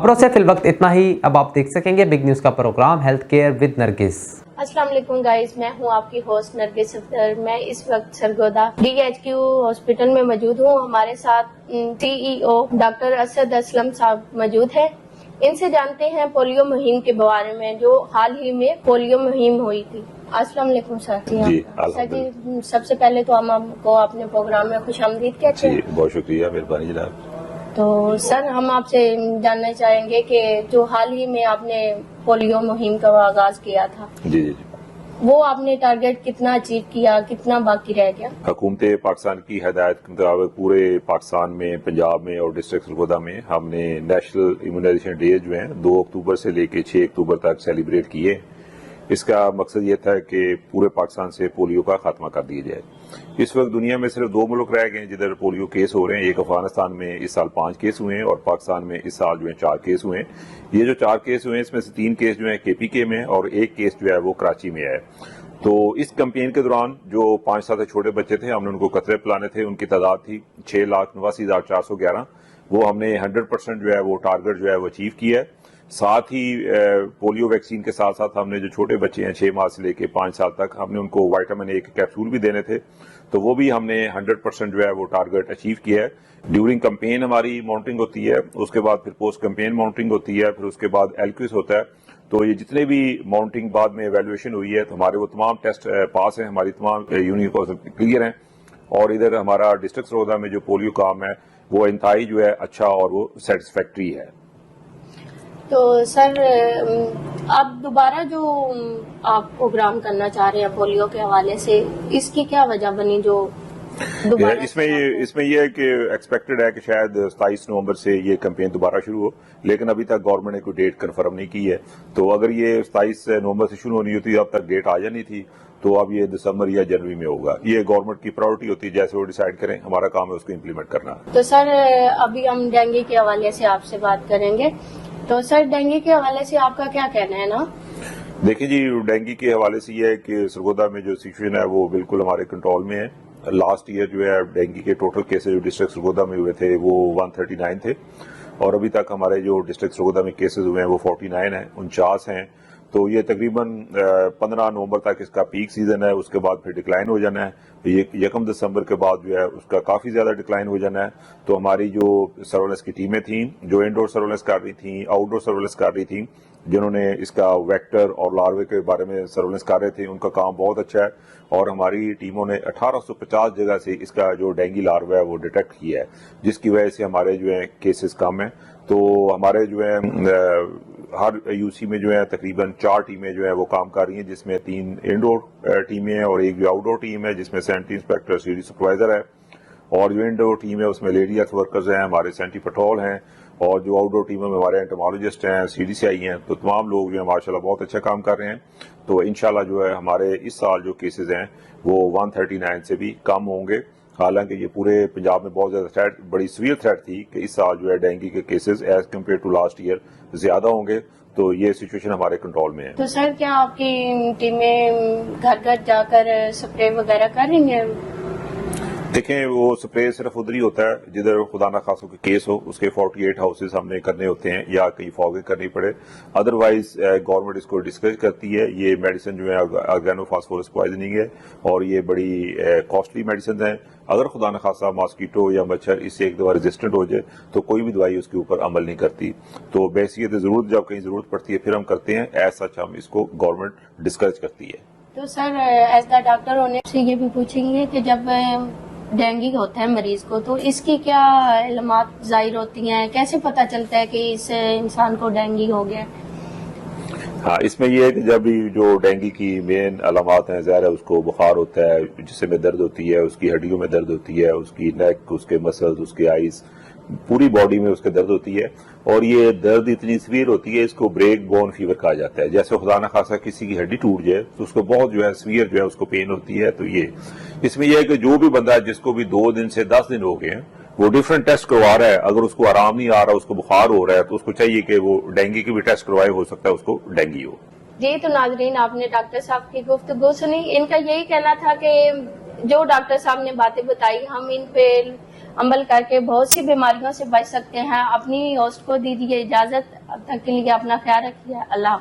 خبروں سے فی الوقت اتنا ہی. اب آپ دیکھ سکیں گے بگ نیوز کا پروگرام ہیلتھ کیئر ود نرگس. السلام علیکم گائز، میں ہوں آپ کی ہوسٹ نرگس افطر. میں اس وقت سرگودا DHQ ہاسپٹل میں موجود ہوں. ہمارے ساتھ CEO ڈاکٹر اسد اسلم صاحب موجود ہیں. ان سے جانتے ہیں پولیو مہم کے بارے میں جو حال ہی میں پولیو مہم ہوئی تھی. السلام علیکم سر. سر جی، سب سے پہلے تو ہم آپ کو اپنے پروگرام میں خوش آمدید کہتے ہیں. بہت شکریہ، مہربانی جناب. تو سر ہم آپ سے جاننا چاہیں گے کہ جو حال ہی میں آپ نے پولیو مہم کا آغاز کیا تھا، جی وہ آپ نے ٹارگیٹ کتنا اچیو کیا، کتنا باقی رہ گیا؟ حکومت پاکستان کی ہدایت کے مطابق پورے پاکستان میں، پنجاب میں اور ڈسٹرکٹ سرگودا میں ہم نے نیشنل امیونائزیشن ڈیز جو ہیں 2 اکتوبر سے لے کے 6 اکتوبر تک سیلیبریٹ کیے. اس کا مقصد یہ تھا کہ پورے پاکستان سے پولیو کا خاتمہ کر دیا جائے. اس وقت دنیا میں صرف 2 ملک رہ گئے ہیں جدھر پولیو کیس ہو رہے ہیں. ایک افغانستان میں اس سال 5 کیس ہوئے ہیں اور پاکستان میں اس سال جو ہیں 4 کیس ہوئے ہیں. یہ جو 4 کیس ہوئے ہیں اس میں سے 3 کیس جو ہیں KPK میں اور 1 کیس جو ہے وہ کراچی میں ہے. تو اس کمپین کے دوران جو 5-7 چھوٹے بچے تھے ہم نے ان کو قطرے پلانے تھے. ان کی تعداد تھی 6,89,411. وہ ہم نے 100% جو ہے وہ ٹارگٹ جو ہے وہ اچیو کیا ہے. ساتھ ہی پولیو ویکسین کے ساتھ ساتھ ہم نے جو چھوٹے بچے ہیں 6 ماہ سے لے کے 5 سال تک ہم نے ان کو وائٹامن A کے کیپسول بھی دینے تھے. تو وہ بھی ہم نے 100% جو ہے وہ ٹارگٹ اچیو کیا ہے. ڈیورنگ کمپین ہماری مانیٹرنگ ہوتی ہے، اس کے بعد پھر پوسٹ کمپین مانیٹرنگ ہوتی ہے، پھر اس کے بعد ایلکوس ہوتا ہے. تو یہ جتنے بھی مانیٹرنگ بعد میں ایویلویشن ہوئی ہے تو ہمارے وہ تمام ٹیسٹ پاس ہیں، ہماری تمام یونٹ کلیئر ہیں. اور ادھر ہمارا ڈسٹرکٹ سرگودا میں جو پولیو کام ہے وہ انتہائی جو ہے اچھا اور وہ سیٹسفیکٹری ہے. تو سر آپ دوبارہ جو آپ پروگرام کرنا چاہ رہے ہیں پولیو کے حوالے سے، اس کی کیا وجہ بنی جو دوبارہ؟ اس میں یہ ہے کہ ایکسپیکٹڈ ہے کہ شاید 27 نومبر سے یہ کمپین دوبارہ شروع ہو، لیکن ابھی تک گورنمنٹ نے کوئی ڈیٹ کنفرم نہیں کی ہے. تو اگر یہ 27 نومبر سے شروع ہونی ہوتی اب تک ڈیٹ آ جانی تھی. تو اب یہ دسمبر یا جنوری میں ہوگا. یہ گورنمنٹ کی پرائورٹی ہوتی ہے، جیسے وہ ڈیسائیڈ کریں. ہمارا کام ہے اس کو امپلیمنٹ کرنا. تو سر ابھی ہم ڈینگی کے حوالے سے آپ سے بات کریں گے. تو سر ڈینگی کے حوالے سے آپ کا کیا کہنا ہے نا؟ دیکھیں جی، ڈینگی کے حوالے سے یہ ہے کہ سرگودا میں جو سچویشن ہے وہ بالکل ہمارے کنٹرول میں ہے. لاسٹ ایئر جو ہے ڈینگی کے ٹوٹل کیسز جو ڈسٹرکٹ سرگودا میں ہوئے تھے وہ 139 تھے، اور ابھی تک ہمارے جو ڈسٹرکٹ سرگودا میں کیسز ہوئے ہیں وہ 49 ہیں، 49 ہیں. تو یہ تقریباً 15 نومبر تک اس کا پیک سیزن ہے. اس کے بعد پھر ڈکلائن ہو جانا ہے. 1 دسمبر کے بعد جو ہے اس کا کافی زیادہ ڈکلائن ہو جانا ہے. تو ہماری جو سرویلنس کی ٹیمیں تھیں جو انڈور سرویلنس کر رہی تھیں، آؤٹ ڈور سرویلنس کر رہی تھیں، جنہوں نے اس کا ویکٹر اور لاروے کے بارے میں سرویلنس کر رہے تھے، ان کا کام بہت اچھا ہے. اور ہماری ٹیموں نے 1850 جگہ سے اس کا جو ڈینگی لاروا ہے وہ ڈیٹیکٹ کیا ہے، جس کی وجہ سے ہمارے جو ہیں کیسز کم ہیں. تو ہمارے جو ہے ہر UC میں جو ہے تقریباً 4 ٹیمیں جو ہیں وہ کام کر رہی ہیں، جس میں 3 انڈور ٹیمیں ہیں اور ایک جو آؤٹ ڈور ٹیم ہے جس میں سینٹری انسپیکٹر CD سپروائزر ہے. اور جو انڈور ٹیم ہے اس میں لیڈی ہیلتھ ورکرز ہیں، ہمارے سینٹری پٹرول ہیں، اور جو آؤٹ ڈور ٹیموں میں ہمارے انٹمالوجسٹ ہیں، CDCI ہیں. تو تمام لوگ جو ہیں ماشاءاللہ بہت اچھا کام کر رہے ہیں. تو انشاءاللہ جو ہے ہمارے اس سال جو کیسز ہیں وہ 139 سے بھی کم ہوں گے. حالانکہ یہ پورے پنجاب میں بہت زیادہ بڑی سیویئر تھریٹ تھی کہ اس سال جو ہے ڈینگی کے cases as compare to last year زیادہ ہوں گے. تو یہ سچویشن ہمارے کنٹرول میں ہے. تو سر کیا آپ کی ٹیمیں گھر گھر جا کر سپرے وغیرہ کر رہی ہیں؟ دیکھیں، وہ سپرے صرف ادھر ہی ہوتا ہے جدھر خدا نخواستہ کوئی کیس ہو. اس کے 48 ہاؤسز ہم نے کرنے ہوتے ہیں یا کہیں فوگنگ کرنی پڑے. ادروائز گورنمنٹ اس کو ڈسکریج کرتی ہے. یہ میڈیسن جو ہے آرگینو فاسفورس پوائزننگ ہے اور یہ بڑی کاسٹلی میڈیسنز ہیں. اگر خدا نخواستہ ماسکیٹو یا مچھر اس سے ایک دفعہ ریزسٹنٹ ہو جائے تو کوئی بھی دوائی اس کے اوپر عمل نہیں کرتی. تو بحیثیت ضرورت جب کہیں ضرورت پڑتی ہے پھر ہم کرتے ہیں. ایز سچ ہم اس کو گورنمنٹ ڈسکریج کرتی ہے. تو سر ایز دا ڈاکٹر ہونے سے یہ بھی پوچھیں گے کہ جب ڈینگی ہوتا ہے مریض کو تو اس کی کیا علامات ظاہر ہوتی ہیں، کیسے پتہ چلتا ہے کہ اس انسان کو ڈینگی ہو گیا؟ ہاں، اس میں یہ ہے کہ جب جو ڈینگی کی مین علامات ہیں، ظاہر ہے اس کو بخار ہوتا ہے، جسم میں درد ہوتی ہے، اس کی ہڈیوں میں درد ہوتی ہے، اس کی نیک، اس کے مسلز، اس کے آئیز، پوری باڈی میں اس کے درد ہوتی ہے. اور یہ درد اتنی سویر ہوتی ہے اس کو بریک بون فیور کہا جاتا ہے. جیسے خدا نخواستہ کسی کی ہڈی ٹوٹ جائے تو اس کو بہت جو ہے سویر جو ہے اس کو پین ہوتی ہے. تو یہ اس میں یہ ہے کہ جو بھی بندہ جس کو بھی 2 دن سے 10 دن ہو گئے ہیں وہ ڈیفرنٹ ٹیسٹ کروا رہا ہے. اگر اس کو آرام نہیں آ رہا، اس کو بخار ہو رہا ہے، تو اس کو چاہیے کہ وہ ڈینگی کی بھی ٹیسٹ کروائے. ہو سکتا ہے اس کو ڈینگی ہو. جی، تو ناظرین آپ نے ڈاکٹر صاحب کی گفتگو سنی. ان کا یہی کہنا تھا کہ جو ڈاکٹر صاحب نے باتیں بتائی ہم ان پہ عمل کر کے بہت سی بیماریوں سے بچ سکتے ہیں. اپنی ہوسٹ کو دیجیے اجازت. اب تک کے لیے اپنا خیال رکھیے. اللہ حافظ.